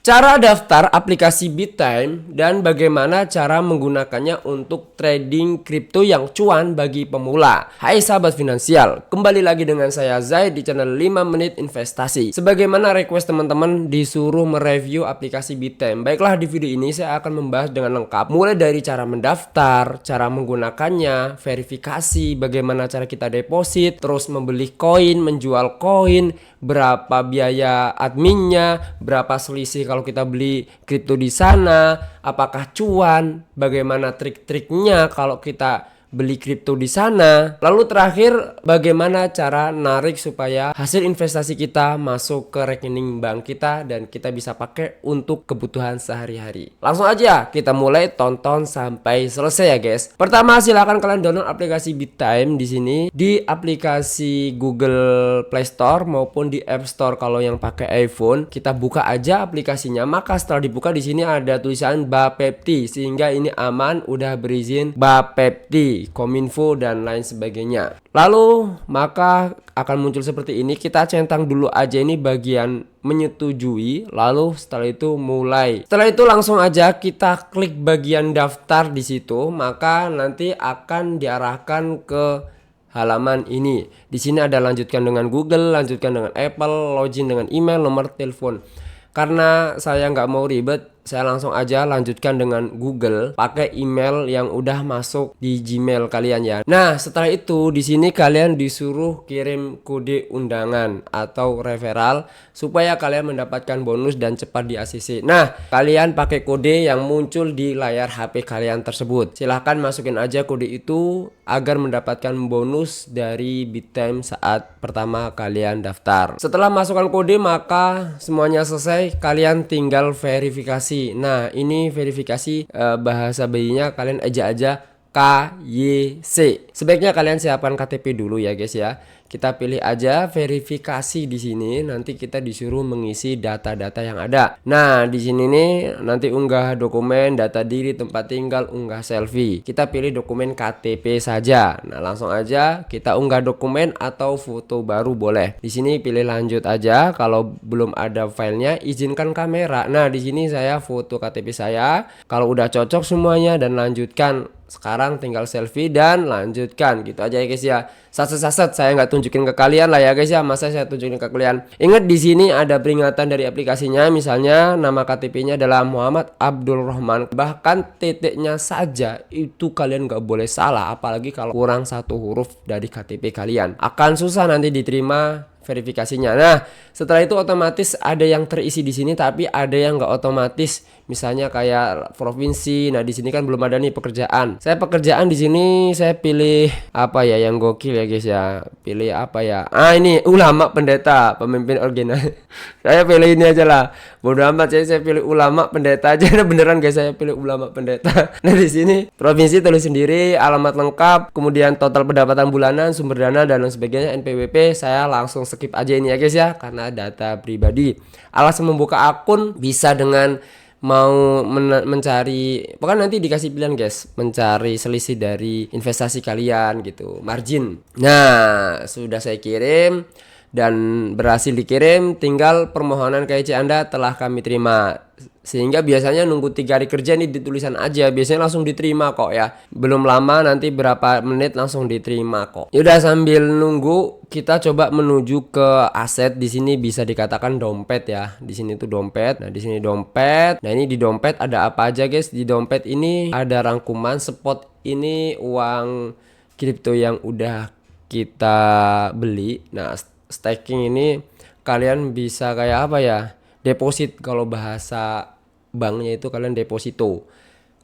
Cara daftar aplikasi BitTime dan bagaimana cara menggunakannya untuk trading kripto yang cuan bagi pemula. Hai sahabat finansial, kembali lagi dengan saya Zaid di channel 5 Menit Investasi. Sebagaimana request teman-teman disuruh mereview aplikasi BitTime. Baiklah, di video ini saya akan membahas dengan lengkap mulai dari cara mendaftar, cara menggunakannya, verifikasi, bagaimana cara kita deposit, terus membeli koin, menjual koin, berapa biaya adminnya, berapa selisih kalau kita beli kripto di sana, apakah cuan, bagaimana trik-triknya kalau kita beli kripto di sana. Lalu terakhir, bagaimana cara narik supaya hasil investasi kita masuk ke rekening bank kita dan kita bisa pakai untuk kebutuhan sehari-hari. Langsung aja kita mulai tonton sampai selesai ya guys. Pertama, silakan kalian download aplikasi BitTime di sini di aplikasi Google Play Store maupun di App Store kalau yang pakai iPhone. Kita buka aja aplikasinya, maka setelah dibuka di sini ada tulisan Bapepti sehingga ini aman, udah berizin Bapepti, Kominfo dan lain sebagainya. Lalu maka akan muncul seperti ini. Kita centang dulu aja ini bagian menyetujui, lalu setelah itu mulai. Setelah itu langsung aja kita klik bagian daftar di situ, maka nanti akan diarahkan ke halaman ini. Di sini ada lanjutkan dengan Google, lanjutkan dengan Apple, login dengan email, nomor telepon. Karena saya nggak mau ribet, saya langsung aja lanjutkan dengan Google, pakai email yang udah masuk di Gmail kalian ya. Nah, setelah itu di sini kalian disuruh kirim kode undangan atau referral supaya kalian mendapatkan bonus dan cepat di ACC. Nah, kalian pakai kode yang muncul di layar HP kalian tersebut. Silahkan masukin aja kode itu agar mendapatkan bonus dari BitTime saat pertama kalian daftar. Setelah masukkan kode maka semuanya selesai, kalian tinggal verifikasi. Nah, ini verifikasi bahasa bayinya kalian aja KYC. Sebaiknya kalian siapkan KTP dulu ya guys ya. Kita pilih aja verifikasi di sini, nanti kita disuruh mengisi data-data yang ada. Nah, di sini nih nanti unggah dokumen, data diri, tempat tinggal, unggah selfie. Kita pilih dokumen KTP saja. Nah, langsung aja kita unggah dokumen atau foto baru boleh. Di sini pilih lanjut aja. Kalau belum ada filenya, izinkan kamera. Nah, di sini saya foto KTP saya. Kalau udah cocok semuanya dan lanjutkan. Sekarang tinggal selfie dan lanjutkan, gitu aja ya guys ya. Saset-saset saya nggak tunjukin ke kalian lah ya guys ya, masa saya tunjukin ke kalian. Ingat di sini ada peringatan dari aplikasinya, misalnya nama KTP-nya adalah Muhammad Abdul Rahman. Bahkan titiknya saja itu kalian nggak boleh salah, apalagi kalau kurang satu huruf dari KTP kalian. Akan susah nanti diterima verifikasinya. Nah, setelah itu otomatis ada yang terisi di sini, tapi ada yang nggak otomatis. Misalnya kayak provinsi. Nah, di sini kan belum ada nih pekerjaan. Saya pekerjaan di sini saya pilih apa ya yang gokil ya guys ya. Pilih apa ya? Ah, ini ulama pendeta, pemimpin organisasi. Saya pilih ini aja lah. Bodoh amat, saya pilih ulama pendeta aja. Beneran guys, saya pilih ulama pendeta. Nah, di sini provinsi tulis sendiri, alamat lengkap, kemudian total pendapatan bulanan, sumber dana dan lain sebagainya, NPWP. Saya langsung skip aja ini ya guys ya, karena data pribadi. Alasan membuka akun bisa dengan mau mencari, pokoknya nanti dikasih pilihan guys, mencari selisih dari investasi kalian gitu, margin. Nah, sudah saya kirim dan berhasil dikirim, tinggal permohonan KYC Anda telah kami terima. Sehingga biasanya nunggu 3 hari kerja nih ditulisan aja, biasanya langsung diterima kok ya. Belum lama, nanti berapa menit langsung diterima kok. Yaudah, sambil nunggu kita coba menuju ke aset. Di sini bisa dikatakan dompet ya. Di sini tuh dompet. Nah, di sini dompet. Nah, ini di dompet ada apa aja guys? Di dompet ini ada rangkuman spot, ini uang kripto yang udah kita beli. Nah, staking ini kalian bisa kayak apa ya? Deposit, kalau bahasa banknya itu kalian deposito.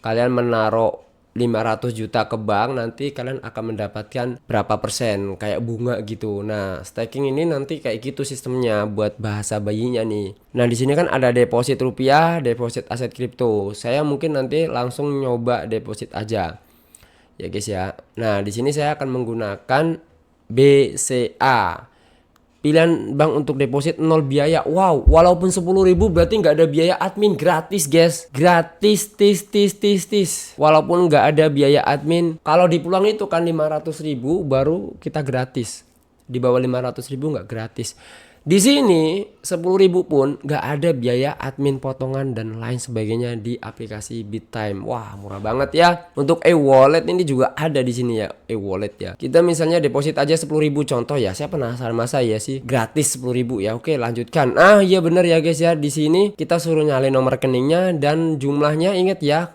Kalian menaruh 500 juta ke bank, nanti kalian akan mendapatkan berapa persen kayak bunga gitu. Nah, staking ini nanti kayak gitu sistemnya buat bahasa bayinya nih. Nah, di sini kan ada deposit rupiah, deposit aset kripto. Saya mungkin nanti langsung nyoba deposit aja. Ya guys ya. Nah, di sini saya akan menggunakan BCA. Pilihan bank untuk deposit 0 biaya. Wow, walaupun 10.000 berarti nggak ada biaya admin, gratis guys. Gratis, tis. Walaupun nggak ada biaya admin. Kalau di peluang itu kan 500.000 baru kita gratis. Di bawah 500.000 nggak gratis. Di sini 10.000 pun nggak ada biaya admin potongan dan lain sebagainya di aplikasi BitTime. Wah, murah banget ya. Untuk e-wallet ini juga ada di sini ya, e-wallet ya. Kita misalnya deposit aja 10.000 contoh ya. Saya penasaran masa ya sih gratis 10.000 ya. Oke, lanjutkan. Iya bener ya guys ya. Di sini kita suruh nyalin nomor rekeningnya dan jumlahnya, inget ya,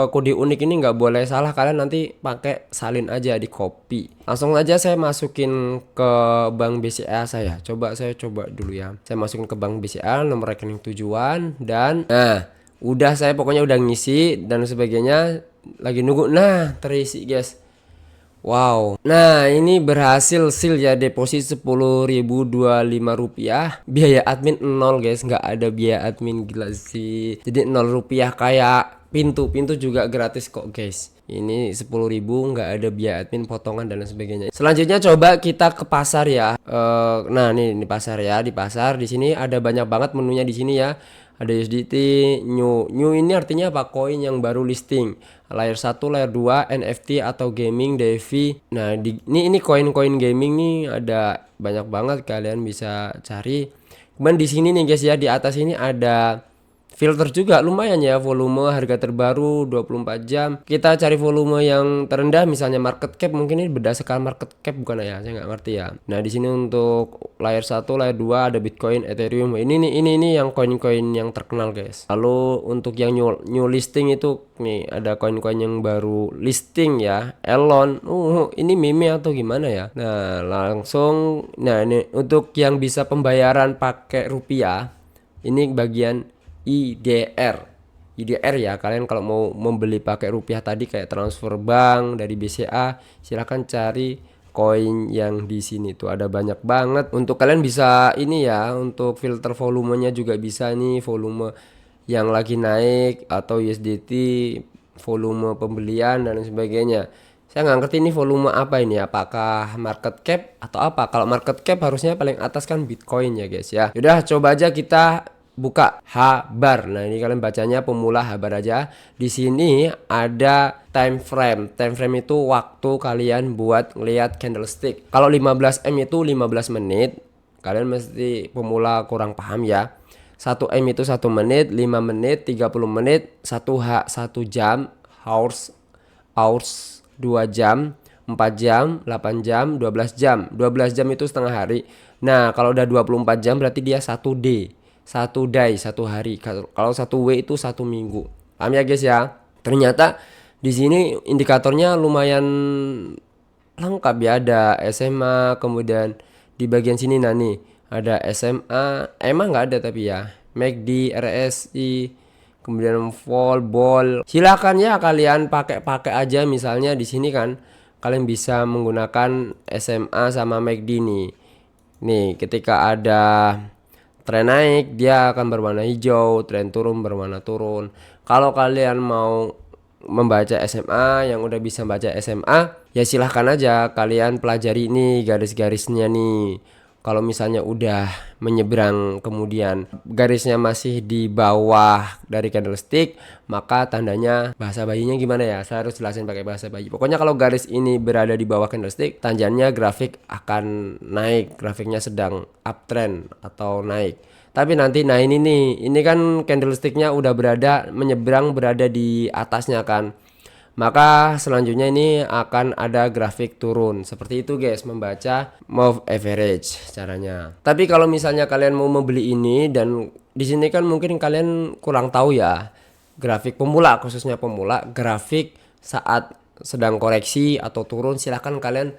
kode unik ini nggak boleh salah. Kalian nanti pakai salin aja, di copy. Langsung aja saya masukin ke bank BCA saya. Saya coba dulu ya. Saya masukin ke bank BCA nomor rekening tujuan dan udah, saya pokoknya udah ngisi dan sebagainya, lagi nunggu. Nah, terisi guys. Wow. Nah, ini berhasil seal ya, deposit 10.025 rupiah. Biaya admin 0 guys, nggak ada biaya admin, gila sih. Jadi 0 rupiah kayak pintu juga gratis kok guys. Ini 10.000 nggak ada biaya admin, potongan dan lain sebagainya. Selanjutnya coba kita ke pasar ya. Nah, ini pasar ya. Di pasar di sini ada banyak banget menunya di sini ya. Ada USDT, new ini artinya apa? Koin yang baru listing. Layer 1, layer 2, NFT atau gaming, DeFi. Nah, ini koin-koin gaming nih ada banyak banget, kalian bisa cari. Kemudian di sini nih guys ya, di atas ini ada filter juga, lumayan ya, volume, harga terbaru, 24 jam. Kita cari volume yang terendah, misalnya market cap, mungkin ini berdasarkan market cap bukan ya, saya nggak ngerti ya. Nah, di sini untuk layer 1, layer 2 ada Bitcoin, Ethereum. Ini yang koin-koin yang terkenal guys. Lalu untuk yang new listing itu nih ada koin-koin yang baru listing ya. Elon. Ini meme atau gimana ya? Nah, ini untuk yang bisa pembayaran pakai rupiah. Ini bagian IDR ya. Kalian kalau mau membeli pakai rupiah tadi kayak transfer bank dari BCA, silahkan cari koin yang di sini tuh, ada banyak banget. Untuk kalian bisa ini ya, untuk filter volumenya juga bisa nih, volume yang lagi naik atau USDT, volume pembelian dan sebagainya. Saya nggak ngerti ini volume apa ini, apakah market cap atau apa. Kalau market cap harusnya paling atas kan Bitcoin ya guys ya. Yaudah, coba aja kita buka Habar. Nah, ini kalian bacanya pemula Habar aja. Di sini ada time frame. Time frame itu waktu kalian buat ngelihat candlestick. Kalau 15M itu 15 menit. Kalian mesti pemula kurang paham ya. 1M itu 1 menit, 5 menit, 30 menit, 1H 1 jam, hours 2 jam, 4 jam, 8 jam, 12 jam. 12 jam itu setengah hari. Nah, kalau udah 24 jam berarti dia 1 day. 1 day, 1 hari. Kalau 1 W itu 1 minggu. Paham ya guys ya? Ternyata di sini indikatornya lumayan lengkap ya. Ada SMA, kemudian di bagian sini nih ada SMA, emang nggak ada tapi ya. MACD, RSI, kemudian vol, ball. Silakan ya kalian pakai aja. Misalnya di sini kan kalian bisa menggunakan SMA sama MACD nih. Nih, ketika ada tren naik dia akan berwarna hijau, tren turun berwarna turun. Kalau kalian mau membaca SMA, yang udah bisa baca SMA, ya silahkan aja kalian pelajari nih garis-garisnya nih. Kalau misalnya udah menyeberang kemudian garisnya masih di bawah dari candlestick, maka tandanya bahasa bayinya gimana ya? Saya harus jelasin pakai bahasa bayi. Pokoknya kalau garis ini berada di bawah candlestick, tandanya grafik akan naik, grafiknya sedang uptrend atau naik. Tapi nanti, nah ini kan candlesticknya udah menyeberang berada di atasnya kan. Maka selanjutnya ini akan ada grafik turun. Seperti itu guys, membaca move average caranya. Tapi kalau misalnya kalian mau membeli ini, dan di sini kan mungkin kalian kurang tahu ya, grafik pemula, khususnya pemula, grafik saat sedang koreksi atau turun, silahkan kalian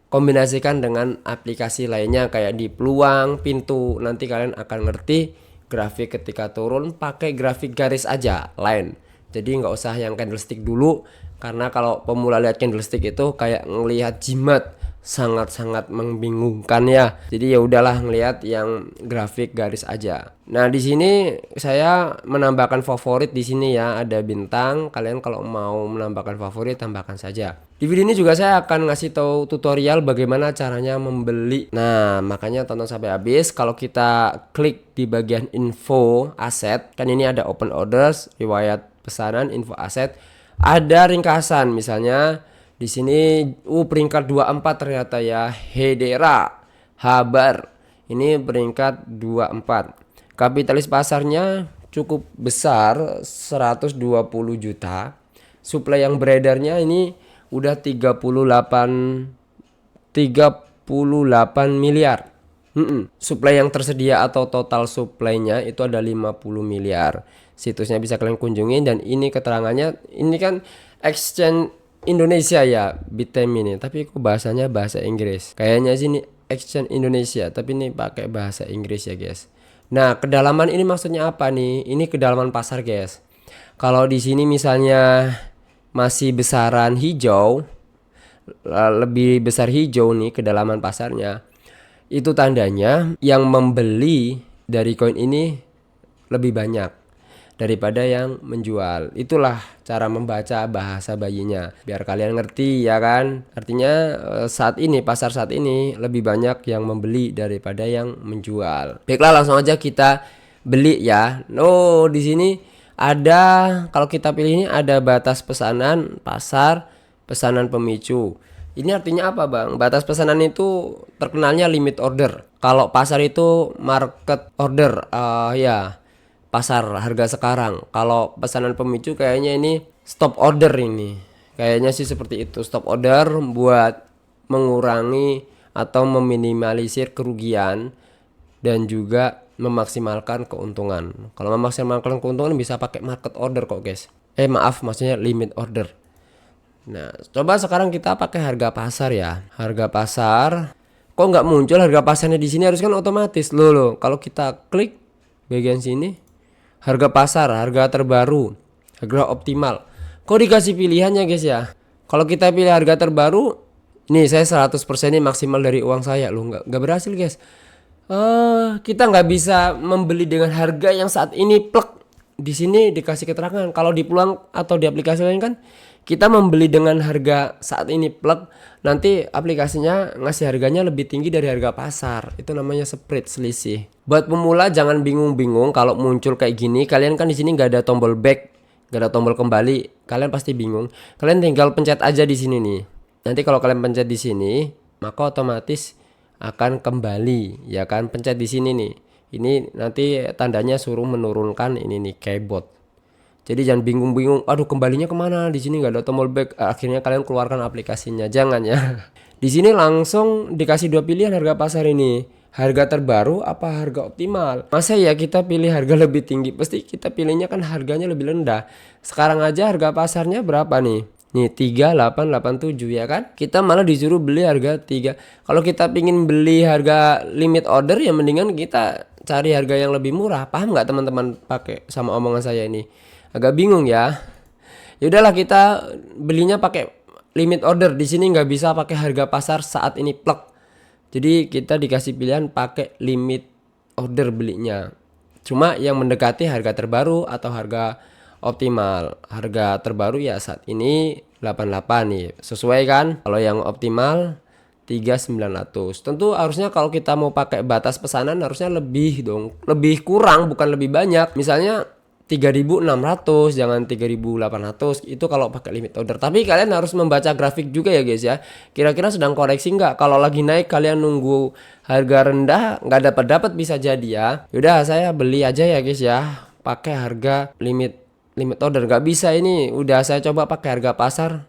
kombinasikan dengan aplikasi lainnya kayak di peluang, pintu. Nanti kalian akan ngerti grafik ketika turun, pakai grafik garis aja, line. Jadi nggak usah yang candlestick dulu, karena kalau pemula lihat candlestick itu kayak ngelihat jimat, sangat-sangat membingungkan ya. Jadi ya udahlah, ngelihat yang grafik garis aja. Nah, di sini saya menambahkan favorit di sini ya, ada bintang. Kalian kalau mau menambahkan favorit tambahkan saja. Di video ini juga saya akan ngasih tahu tutorial bagaimana caranya membeli. Nah, makanya tonton sampai habis. Kalau kita klik di bagian info aset, kan ini ada open orders, riwayat pesanan, info aset, ada ringkasan. Misalnya di sini peringkat 24 ternyata ya, Hedera, Habar. ini peringkat 24. Kapitalis pasarnya cukup besar, 120 juta. Suplai yang beredarnya ini udah 38 miliar. Suplai yang tersedia atau total suplainya itu ada 50 miliar. Situsnya bisa kalian kunjungi, dan ini keterangannya, ini kan exchange Indonesia ya, Bittime ini, tapi kok bahasanya bahasa Inggris. Kayaknya sih ini exchange Indonesia, tapi ini pakai bahasa Inggris ya guys. Nah, kedalaman ini maksudnya apa nih? Ini kedalaman pasar guys. Kalau di sini misalnya masih besaran hijau, lebih besar hijau nih kedalaman pasarnya, itu tandanya yang membeli dari koin ini lebih banyak daripada yang menjual. Itulah cara membaca bahasa bayinya, biar kalian ngerti ya kan. Artinya saat ini, pasar saat ini lebih banyak yang membeli daripada yang menjual. Baiklah, langsung aja kita beli ya. Oh, di sini ada, kalau kita pilih ini ada batas pesanan pasar, pesanan pemicu. Ini artinya apa bang? Batas pesanan itu terkenalnya limit order. Kalau pasar itu market order, ya pasar harga sekarang. Kalau pesanan pemicu kayaknya ini stop order ini. Kayaknya sih seperti itu, stop order buat mengurangi atau meminimalisir kerugian dan juga memaksimalkan keuntungan. Kalau memaksimalkan keuntungan bisa pakai market order kok guys. Maksudnya limit order. Nah, coba sekarang kita pakai harga pasar ya. Harga pasar. Kok nggak muncul harga pasarnya di sini? Harus kan otomatis loh. Kalau kita klik bagian sini, harga pasar, harga terbaru, harga optimal. Kok dikasih pilihannya guys ya? Kalau kita pilih harga terbaru, nih saya 100% ini maksimal dari uang saya loh. Nggak berhasil guys. Kita nggak bisa membeli dengan harga yang saat ini plek. Di sini dikasih keterangan. Kalau di peluang atau di aplikasi lain kan kita membeli dengan harga saat ini plek, nanti aplikasinya ngasih harganya lebih tinggi dari harga pasar. Itu namanya spread, selisih. Buat pemula jangan bingung-bingung kalau muncul kayak gini. Kalian kan di sini nggak ada tombol back, nggak ada tombol kembali. Kalian pasti bingung. Kalian tinggal pencet aja di sini nih. Nanti kalau kalian pencet di sini, maka otomatis akan kembali, ya kan? Pencet di sini nih. Ini nanti tandanya suruh menurunkan ini nih keyboard. Jadi jangan bingung-bingung, aduh kembalinya kemana? Di sini nggak ada tombol back. Akhirnya kalian keluarkan aplikasinya, jangan ya. Di sini langsung dikasih dua pilihan harga pasar ini, harga terbaru apa harga optimal. Masa ya kita pilih harga lebih tinggi? Pasti kita pilihnya kan harganya lebih rendah. Sekarang aja harga pasarnya berapa nih? Nih 3887 ya kan. Kita malah disuruh beli harga 3. Kalau kita pingin beli harga limit order ya mendingan kita cari harga yang lebih murah. Paham nggak teman-teman pakai sama omongan saya ini? Agak bingung ya. Yaudahlah kita belinya pakai limit order. Di sini nggak bisa pakai harga pasar saat ini plek. Jadi kita dikasih pilihan pakai limit order belinya. Cuma yang mendekati harga terbaru atau harga optimal. Harga terbaru ya saat ini 88 nih. Sesuai kan? Kalau yang optimal 3900. Tentu harusnya kalau kita mau pakai batas pesanan harusnya lebih dong. Lebih kurang bukan lebih banyak. Misalnya 3600, jangan 3800. Itu kalau pakai limit order. Tapi kalian harus membaca grafik juga ya guys ya. Kira-kira sedang koreksi nggak? Kalau lagi naik kalian nunggu harga rendah nggak dapat bisa jadi ya. Yaudah saya beli aja ya guys ya. Pakai harga limit order. Nggak bisa ini. Udah saya coba pakai harga pasar.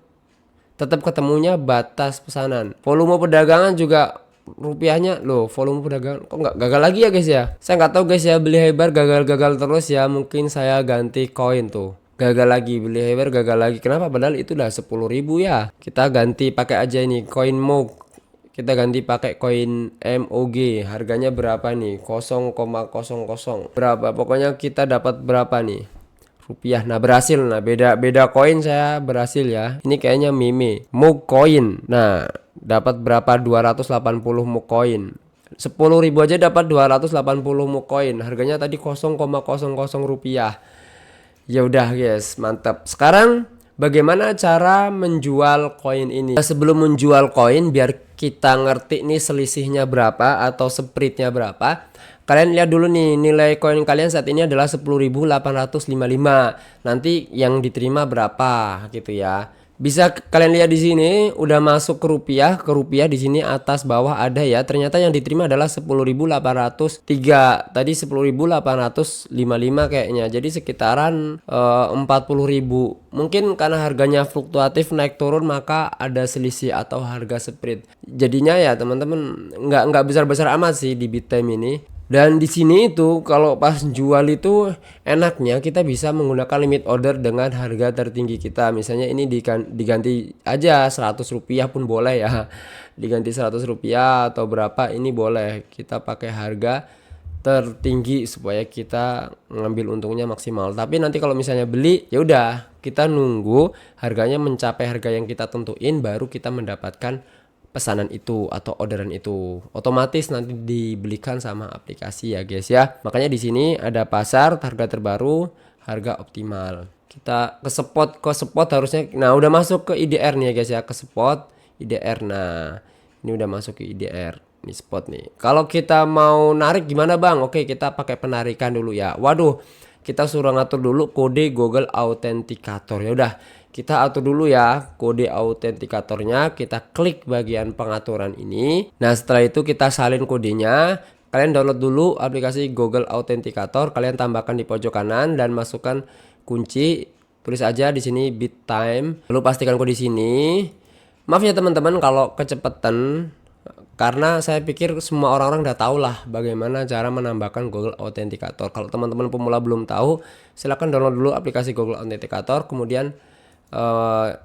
Tetap ketemunya batas pesanan. Volume perdagangan juga rupiahnya loh, volume perdagangan kok nggak gagal lagi ya guys ya. Saya nggak tahu guys ya, beli Hebar gagal terus ya. Mungkin saya ganti koin tuh, gagal lagi. Beli Hebar gagal lagi. Kenapa? Padahal itu udah 10.000 ya. Kita ganti pakai aja ini koin MOG. Kita ganti pakai koin MOG. Harganya berapa nih? 0,00 berapa, pokoknya kita dapat berapa nih rupiah. Nah berhasil. Nah beda koin saya berhasil ya. Ini kayaknya Mime MOG koin. Nah dapat berapa? 280 MOG koin. 10.000 aja dapat 280 MOG koin. Harganya tadi 0,00 rupiah. Ya udah guys, mantap. Sekarang bagaimana cara menjual koin ini? Sebelum menjual koin, biar kita ngerti nih selisihnya berapa atau spreadnya berapa, kalian lihat dulu nih nilai koin kalian saat ini adalah 10.855. Nanti yang diterima berapa gitu ya. Bisa kalian lihat di sini udah masuk ke rupiah di sini atas bawah ada ya. Ternyata yang diterima adalah 10.803. Tadi 10.855 kayaknya. Jadi sekitaran 40.000. Mungkin karena harganya fluktuatif naik turun maka ada selisih atau harga spread. Jadinya ya teman-teman nggak besar-besar amat sih di Bittime ini. Dan di sini itu kalau pas jual itu enaknya kita bisa menggunakan limit order dengan harga tertinggi kita. Misalnya ini diganti aja 100 rupiah pun boleh ya. Diganti 100 rupiah atau berapa ini boleh. Kita pakai harga tertinggi supaya kita ngambil untungnya maksimal. Tapi nanti kalau misalnya beli ya udah kita nunggu harganya mencapai harga yang kita tentuin baru kita mendapatkan pesanan itu atau orderan itu. Otomatis nanti dibelikan sama aplikasi ya guys ya. Makanya di sini ada pasar, harga terbaru, harga optimal. Kita ke spot harusnya. Nah, udah masuk ke IDR nih ya guys ya, ke spot IDR. Nah, ini udah masuk ke IDR. Ini spot nih. Kalau kita mau narik gimana Bang? Oke, kita pakai penarikan dulu ya. Waduh, kita suruh ngatur dulu kode Google Authenticator. Ya udah, kita atur dulu ya kode autentikatornya. Kita klik bagian pengaturan ini. Nah, setelah itu kita salin kodenya. Kalian download dulu aplikasi Google Authenticator. Kalian tambahkan di pojok kanan dan masukkan kunci. Tulis aja di sini Bittime. Lalu pastikan kode di sini. Maaf ya teman-teman kalau kecepatan, karena saya pikir semua orang-orang udah tahu lah bagaimana cara menambahkan Google Authenticator. Kalau teman-teman pemula belum tahu, silahkan download dulu aplikasi Google Authenticator, kemudian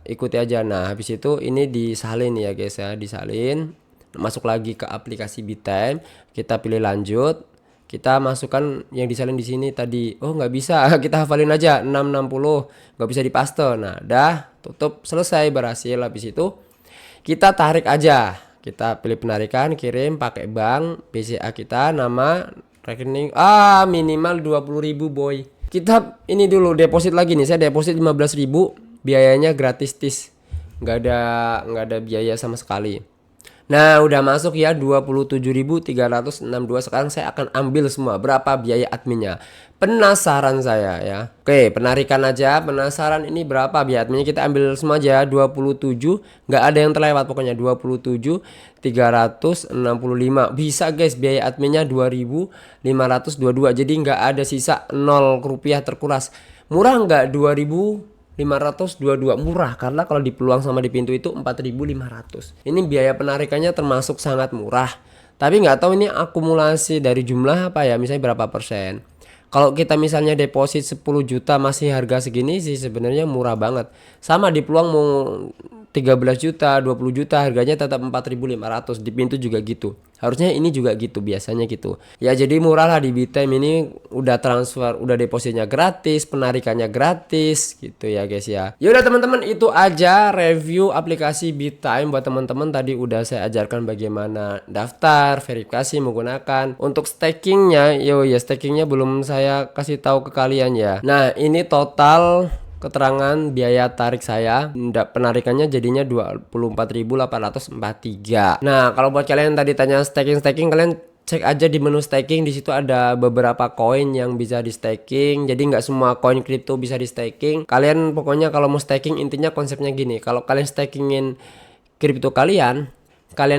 ikuti aja. Nah, habis itu ini disalin ya guys ya, disalin. Masuk lagi ke aplikasi Bittime, kita pilih lanjut. Kita masukkan yang disalin di sini tadi. Oh, nggak bisa, kita hafalin aja 660, nggak bisa dipaste. Nah, dah, tutup, selesai, berhasil. Habis itu kita tarik aja. Kita pilih penarikan, kirim pakai bank, BCA kita, nama, rekening, minimal 20.000 boy. Kita ini dulu deposit lagi nih, saya deposit 15.000, biayanya gratis tis. Nggak ada biaya sama sekali. Nah, udah masuk ya 27.362. Sekarang saya akan ambil semua. Berapa biaya adminnya? Penasaran saya ya. Oke, penarikan aja. Penasaran ini berapa biaya adminnya? Kita ambil semua aja 27. Nggak ada yang terlewat pokoknya 27.365. Bisa guys, biaya adminnya 2.522. Jadi nggak ada sisa 0 rupiah terkuras. Murah nggak? 2.522 murah, karena kalau di peluang sama di pintu itu 4.500. Ini biaya penarikannya termasuk sangat murah. Tapi nggak tahu ini akumulasi dari jumlah apa ya, misalnya berapa persen. Kalau kita misalnya deposit 10 juta masih harga segini sih sebenarnya murah banget. Sama di peluang mau 13 juta, 20 juta harganya tetap 4.500. Di pintu juga gitu. Harusnya ini juga gitu, biasanya gitu. Ya jadi murah lah di Bittime ini, udah transfer, udah depositnya gratis, penarikannya gratis gitu ya guys ya. Ya udah teman-teman, itu aja review aplikasi Bittime buat teman-teman. Tadi udah saya ajarkan bagaimana daftar, verifikasi menggunakan. Untuk stakingnya, stakingnya belum saya kasih tahu ke kalian ya. Nah, ini total keterangan biaya tarik saya, penarikannya jadinya 24.843. Nah, kalau buat kalian yang tadi tanya staking, kalian cek aja di menu staking. Di situ ada beberapa koin yang bisa di staking. Jadi nggak semua koin kripto bisa di staking. Kalian pokoknya kalau mau staking, intinya konsepnya gini. Kalau kalian stakingin kripto kalian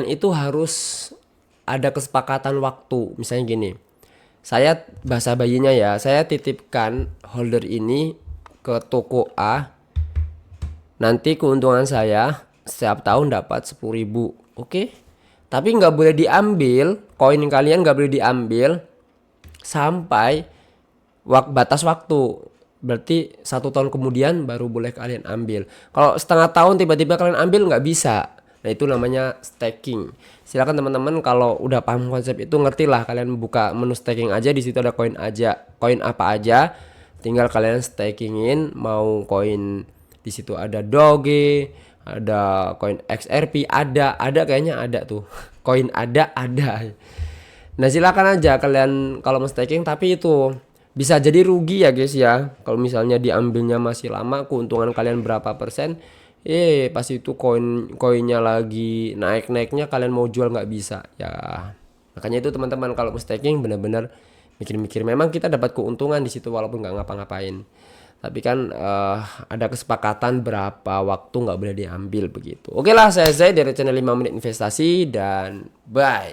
itu harus ada kesepakatan waktu. Misalnya gini, saya bahasa bayinya ya, saya titipkan holder ini ke toko A, nanti keuntungan saya setiap tahun dapat 10.000. Oke, tapi nggak boleh diambil, koin kalian nggak boleh diambil sampai batas waktu. Berarti 1 tahun kemudian baru boleh kalian ambil. Kalau setengah tahun tiba-tiba kalian ambil, nggak bisa. Nah, itu namanya staking. Silakan teman-teman kalau udah paham konsep itu, ngerti lah, kalian buka menu staking aja. Di situ ada koin apa aja, tinggal kalian stakingin. Mau koin, di situ ada Doge, ada koin XRP, ada kayaknya ada tuh. Koin ada. Nah, silakan aja kalian kalau mau staking, tapi itu bisa jadi rugi ya guys ya. Kalau misalnya diambilnya masih lama, keuntungan kalian berapa persen, pas itu koinnya lagi naiknya kalian mau jual nggak bisa ya. Makanya itu teman-teman, kalau mau staking benar-benar mikir-mikir. Memang kita dapat keuntungan di situ walaupun nggak ngapa-ngapain. Tapi kan ada kesepakatan berapa waktu nggak boleh diambil begitu. Oke lah, saya Zai dari channel 5 menit investasi dan bye.